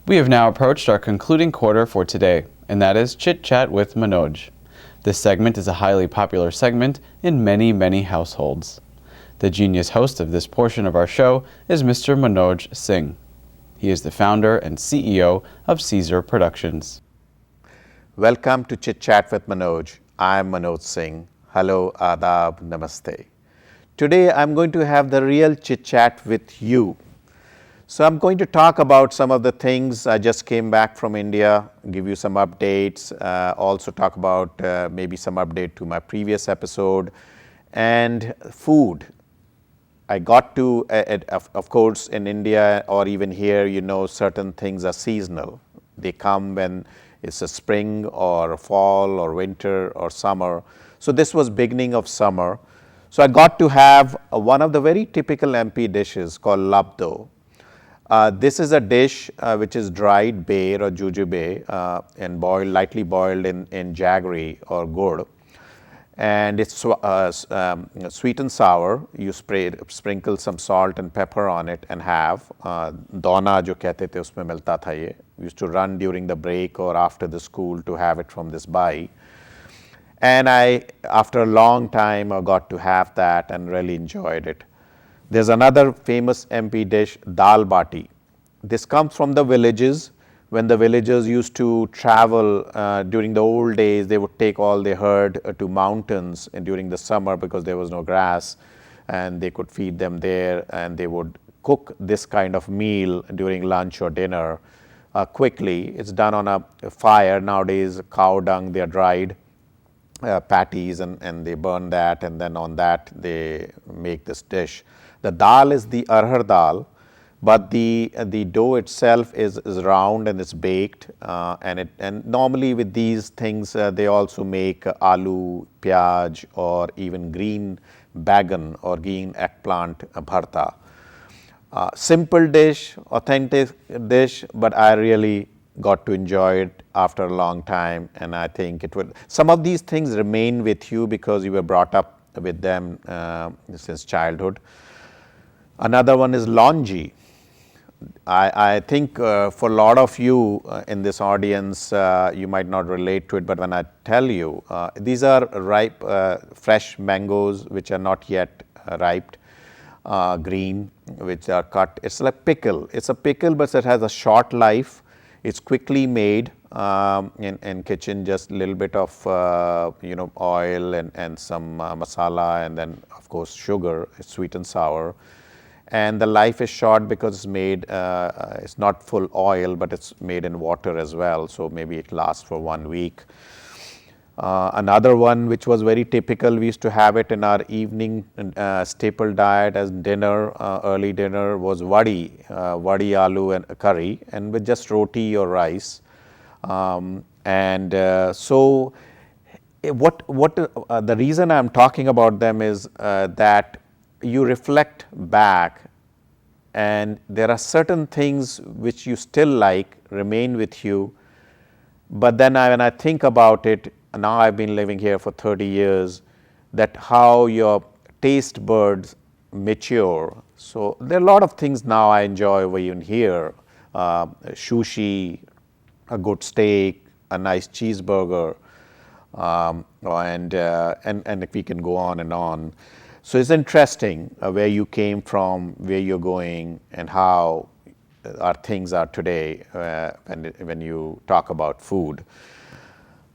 We have now approached our concluding quarter for today, and that is Chit Chat with Manoj. This segment is a highly popular segment in many households. The genius host of this portion of our show is Mr. Manoj Singh. He is the founder and CEO of Caesar Productions. Welcome to Chit Chat with Manoj. I am Manoj Singh. Hello, Adab, Namaste. Today I'm going to have the real chit chat with you. So I'm going to talk about some of the things. I just came back from India, give you some updates, also talk about maybe some update to my previous episode, and food. I got to, of course, in India or even here, you know, certain things are seasonal. They come when it's a spring or fall or winter or summer. So this was beginning of summer. So I got to have one of the very typical MP dishes called labdo. This is a dish which is dried bear or jujube and lightly boiled in jaggery or gur. And it's sweet and sour. You sprinkle some salt and pepper on it and have. Dona jo kehte the usme milta tha ye. We used to run during the break or after the school to have it from this buy. And after a long time, I got to have that and really enjoyed it. There's another famous MP dish, dal bati. This comes from the villages. When the villagers used to travel during the old days, they would take all their herd to mountains during the summer because there was no grass, and they could feed them there, and they would cook this kind of meal during lunch or dinner quickly. It's done on a fire. Nowadays, cow dung, they are dried patties and they burn that, and then on that they make this dish. The dal is the arhar dal, but the dough itself is round and it's baked, and normally with these things they also make aloo, pyaj, or even green bagan or green eggplant bharta. Simple dish, authentic dish, but I really got to enjoy it after a long time, and I think it will. Some of these things remain with you because you were brought up with them since childhood. Another one is longi. I think for a lot of you in this audience, you might not relate to it, but when I tell you, these are ripe, fresh mangoes which are not yet ripe, green, which are cut. It's like pickle. It's a pickle, but it has a short life. It's quickly made in kitchen, just a little bit of oil and some masala, and then of course sugar. It's sweet and sour. And the life is short because it's made, it's not full oil, but it's made in water as well. So maybe it lasts for 1 week. Another one which was very typical, we used to have it in our evening staple diet as dinner, early dinner, was vadi aloo and curry, and with just roti or rice. So the reason I'm talking about them is that you reflect back, and there are certain things which you still like, remain with you. But then when I think about it, now I've been living here for 30 years, that how your taste buds mature. So there are a lot of things now I enjoy over even here. Sushi, a good steak, a nice cheeseburger, and we can go on and on. So it's interesting where you came from, where you're going, and how our things are today when you talk about food.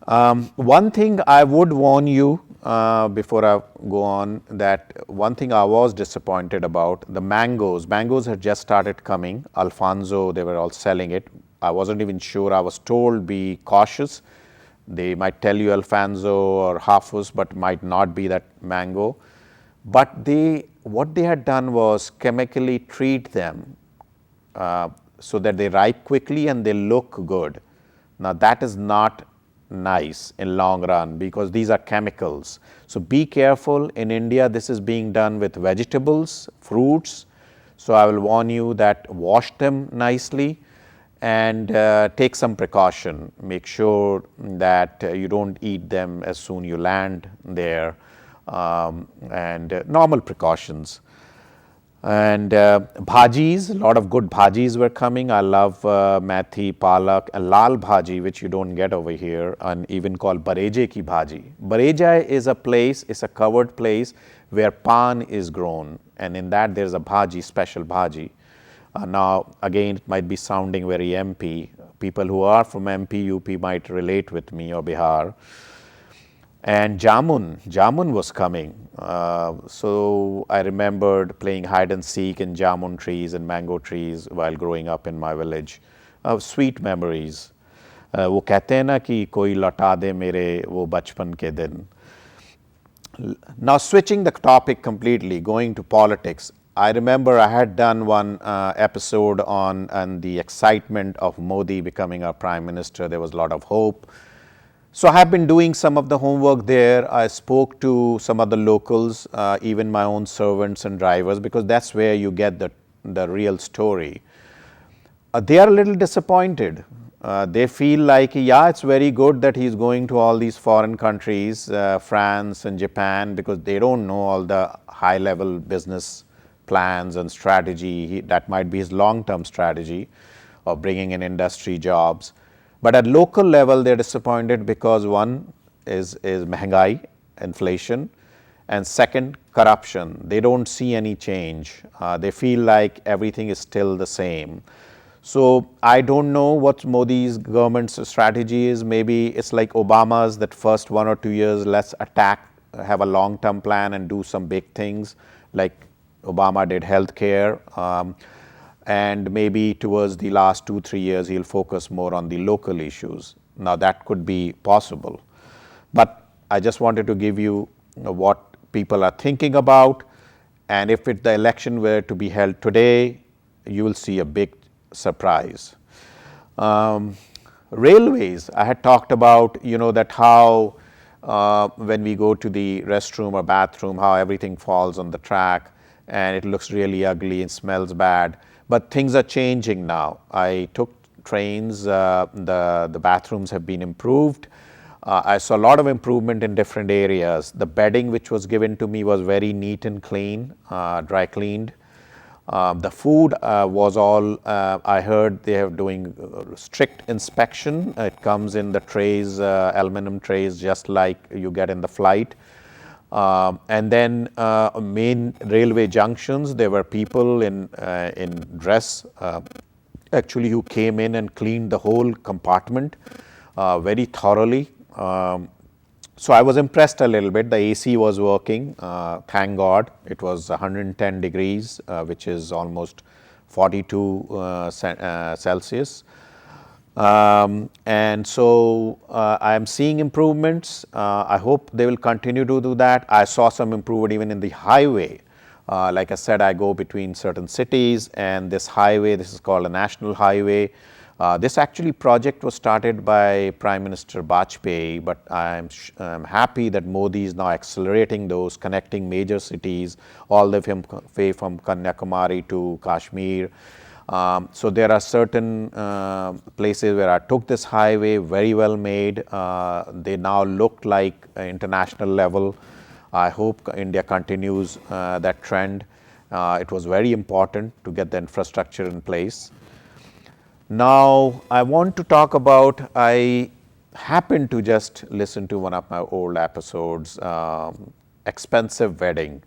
One thing I would warn you before I go on, that one thing I was disappointed about, the mangoes. Mangoes had just started coming. Alfonso, they were all selling it. I wasn't even sure. I was told be cautious. They might tell you Alfonso or Hafus, but might not be that mango. But what they had done was chemically treat them so that they ripe quickly and they look good. Now that is not nice in long run because these are chemicals. So be careful. In India, this is being done with vegetables, fruits. So I will warn you that wash them nicely and take some precaution. Make sure that you don't eat them as soon you land there, and normal precautions. And bhajis, a lot of good bhajis were coming. I love methi, palak, and lal bhaji, which you don't get over here, and even called bareje ki bhaji. Bareja is a place, it's a covered place where pan is grown, and in that there's a bhaji, special bhaji. Now, again, it might be sounding very MP. People who are from MP, UP might relate with me, or Bihar. And jamun was coming. So I remembered playing hide and seek in jamun trees and mango trees while growing up in my village. Sweet memories. वो कहते हैं ना कि कोई लौटा दे मेरे वो बचपन के दिन. Now, switching the topic completely, going to politics. I remember I had done one episode on the excitement of Modi becoming our prime minister. There was a lot of hope. So I have been doing some of the homework there. I spoke to some of the locals, even my own servants and drivers, because that's where you get the real story. They are a little disappointed. They feel like, yeah, it's very good that he's going to all these foreign countries, France and Japan, because they don't know all the high level business plans and strategy. That might be his long term strategy of bringing in industry jobs. But at local level, they're disappointed because one is mehengai, inflation, and second, corruption. They don't see any change. They feel like everything is still the same. So I don't know what Modi's government's strategy is. Maybe it's like Obama's, that first 1 or 2 years, let's attack, have a long-term plan and do some big things like Obama did healthcare. And maybe towards the last 2-3 years, he'll focus more on the local issues. Now, that could be possible. But I just wanted to give you what people are thinking about. And if the election were to be held today, you will see a big surprise. Railways, I had talked about, that how when we go to the restroom or bathroom, how everything falls on the track and it looks really ugly and smells bad. But things are changing now. I took trains, the bathrooms have been improved. I saw a lot of improvement in different areas. The bedding which was given to me was very neat and clean, dry cleaned. The food was all, I heard they are doing strict inspection. It comes in the trays, aluminum trays, just like you get in the flight. And then main railway junctions, there were people in dress actually who came in and cleaned the whole compartment very thoroughly. So I was impressed a little bit. The AC was working, thank God. It was 110 degrees, which is almost 42 Celsius. And so I am seeing improvements. I hope they will continue to do that. I saw some improvement even in the highway. Like I said, I go between certain cities, and this highway, this is called a national highway. This actually project was started by Prime Minister Bajpayee, but I'm happy that Modi is now accelerating those, connecting major cities all the way from Kanyakumari to Kashmir. So there are certain places where I took this highway, very well made. They now look like international level. I hope India continues that trend. It was very important to get the infrastructure in place. Now, I want to talk about, I happened to just listen to one of my old episodes, expensive wedding.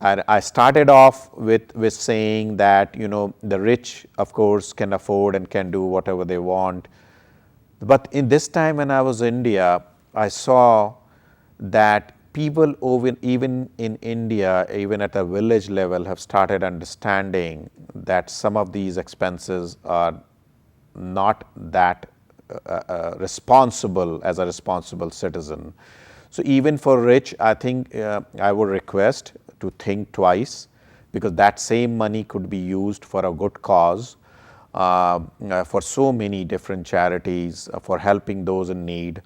I started off with saying that, the rich, of course, can afford and can do whatever they want. But in this time when I was in India, I saw that people even in India, even at a village level, have started understanding that some of these expenses are not that responsible as a responsible citizen. So even for rich, I think I would request to think twice, because that same money could be used for a good cause, for so many different charities, for helping those in need.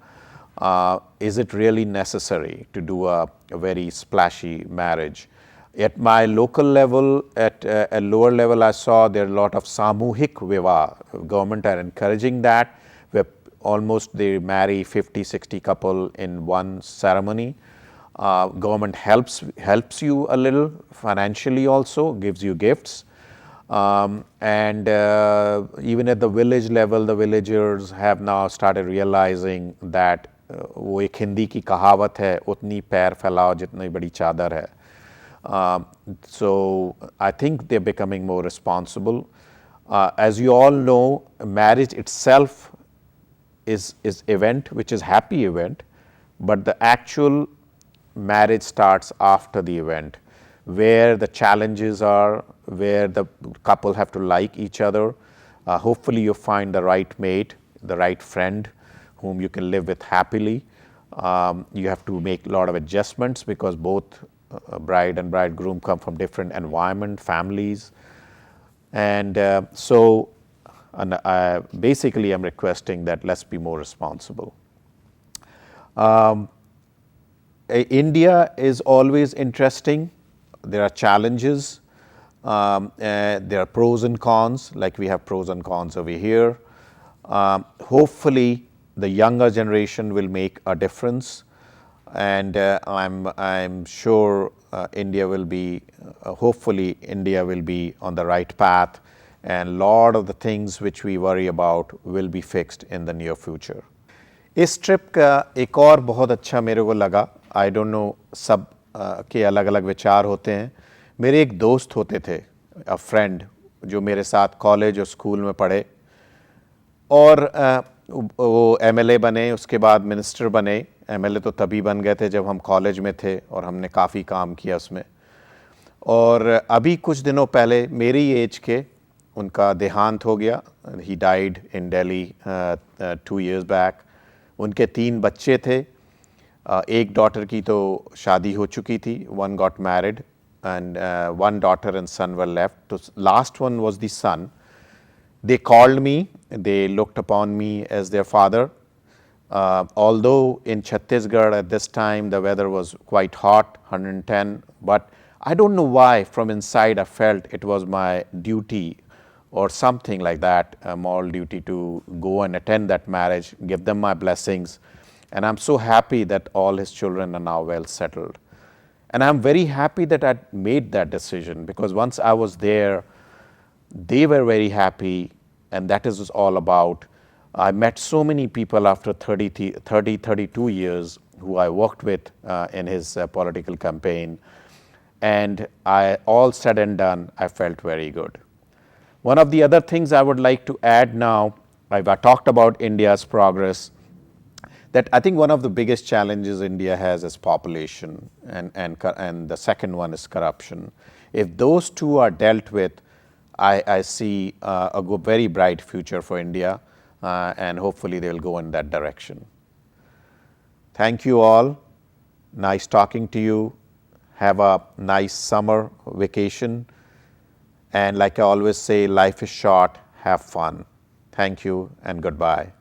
Is it really necessary to do a very splashy marriage? At my local level, at a lower level, I saw there are a lot of samuhik vivah. Government are encouraging that, where almost they marry 50, 60 couple in one ceremony. Government helps you a little financially also, gives you gifts. And even at the village level, the villagers have now started realizing that वो एक हिंदी की कहावत है, उतनी पैर फैलाओ जितनी बड़ी चादर है. So I think they're becoming more responsible. As you all know, marriage itself is event, which is happy event, but the actual marriage starts after the event, where the challenges are, where the couple have to like each other. Hopefully you find the right mate, the right friend whom you can live with happily. You have to make a lot of adjustments because both bride and bridegroom come from different environment, families. And basically I'm requesting that let's be more responsible. India is always interesting. There are challenges. There are pros and cons, like we have pros and cons over here. Hopefully the younger generation will make a difference, and I'm sure India will be, hopefully India will be on the right path, and a lot of the things which we worry about will be fixed in the near future. इस trip का एक और बहुत अच्छा मेरे को लगा, I don't know सब के अलग अलग विचार होते हैं. मेरे एक दोस्त होते थे, अ फ्रेंड, जो मेरे साथ कॉलेज और स्कूल में पढ़े, और वो एमएलए बने, उसके बाद मिनिस्टर बने. एमएलए तो तभी बन गए थे जब हम कॉलेज में थे और हमने काफ़ी काम किया उसमें. और अभी कुछ दिनों पहले मेरी एज के उनका देहांत हो गया. He died in Delhi 2 years back. उनके 3 बच्चे थे. एक डॉटर की तो शादी हो चुकी थी, one got married, and one daughter and son were left. तो last one was the son. They called me, they looked upon me as their father. Although in Chhattisgarh at this time the weather was quite hot, 110, but I don't know why from inside I felt it was my duty or something like that, a moral duty to go and attend that marriage, give them my blessings. And I'm so happy that all his children are now well settled. And I'm very happy that I made that decision, because once I was there, they were very happy, and that is all about. I met so many people after 32 years who I worked with in his political campaign, and all said and done, I felt very good. One of the other things I would like to add now, I've talked about India's progress, that I think one of the biggest challenges India has is population, and the second one is corruption. If those two are dealt with, I see a very bright future for India, and hopefully they will go in that direction. Thank you all. Nice talking to you. Have a nice summer vacation. And like I always say, life is short. Have fun. Thank you and goodbye.